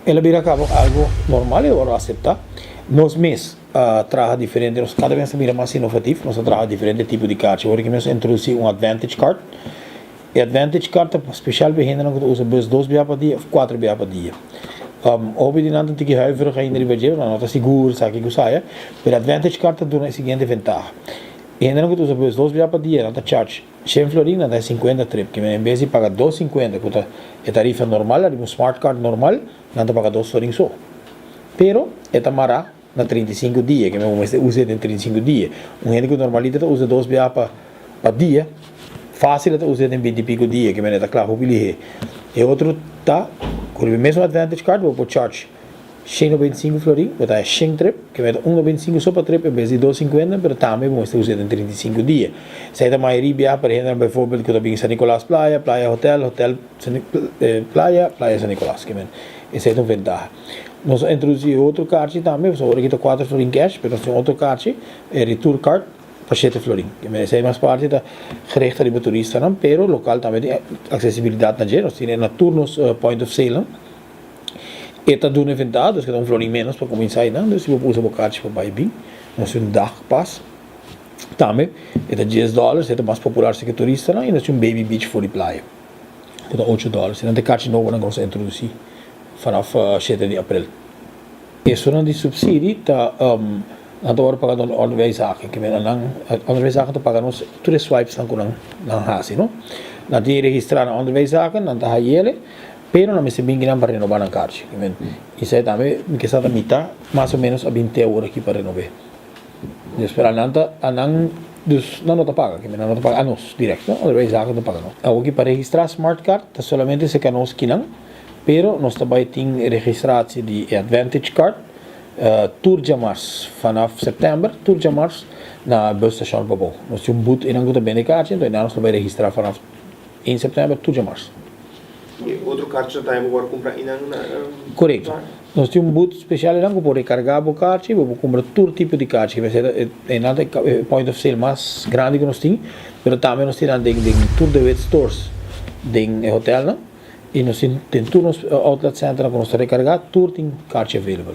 ela vira algo normal e agora acepta. Nós mesmos trabalhamos diferente, nós cada vez mira mais inovativo, nós trabalhamos diferente tipo de carta. Agora que nós introduzir Advantage Card. E Advantage Card é especial para gente que usa 2 via por dia ou 4 via por dia. Obviamente não tem que huiverig ainda de budget, não está seguro, sabe que saia. Mas Advantage Card dá a seguinte vantagem. E ainda que usa 2 via por dia, não está charge 100 florin, não está 50 trip, que em vez de pagar 2,50, que é tarifa normal, um smart card normal, não está pagar 2 florin só. Pero, é tamará na 35 dias, que eu usa em 35 dias. Gente que normalmente usa 2 via por dia, fácil é usar em 20 e pico dias, que é claro, o bilhete. E outro tá, com o mesmo Advantage Card, vou por charge 195 florin, vou dar 100 trip, que é 1,95 só para trip, em vez de 2,50, mas também vou usar em 35 dias. Se a maioria, por exemplo, por exemplo, que eu estou em São Nicolás Praia, Praia Hotel, Hotel Praia, Praia São Nicolás, que é essa é uma vantagem. Nós introduzimos outro card também, só agora aqui está 4 florin cash, mas nós temos outro card, é Return Card, para 7 florin. Essa é mais parte da gerichte de turista, não? Pero local também tem acessibilidade na gente, nós temos turnos point of sale, não? E está dando inventado, que dá florin menos para começar, não? Então se eu uso o card para buy bem, nós temos dag pass, também, é $10, é mais popular que turista, não? E nós temos baby beach for the playa, que dá $8. E não tem card novo, não vamos introduzir, vanaf 7 de abril. Isso não de subsídio, está agora pagando onderwijszaken, que onderwijszaken pagam os 3 swipes não hasi, não? Na de registrar na onderwijszaken, não tá ele, pero não me se bem para renovar na carta, que vem. Isso aí também que está a mitad, mais ou menos a 20 euros aqui para renovar. Eu espero não tá paga, que não tá paga a nós direto, não? Onderwijszaken não paga não. Aqui para registrar smart card, tá solamente se canos que não, pero nós também tem registração de Advantage Card. Tour de março, vanaf setembro, tour de março na busstation Babou. Nós temos um boot em Anguta Benecate, então nós vamos registrar vanaf em setembro, tour de março. E outro cartão já está agora comprar em Correto. Nós temos um boot especial em Anguta para recarregar o cartão, vamos comprar todo tipo de cartão, que vai ser nada point of sale mais grande que nós temos, mas também nós temos tour de web stores, de hotel, não? E nós temos turnos outlet center que nós recarregar, tour tem cartão available.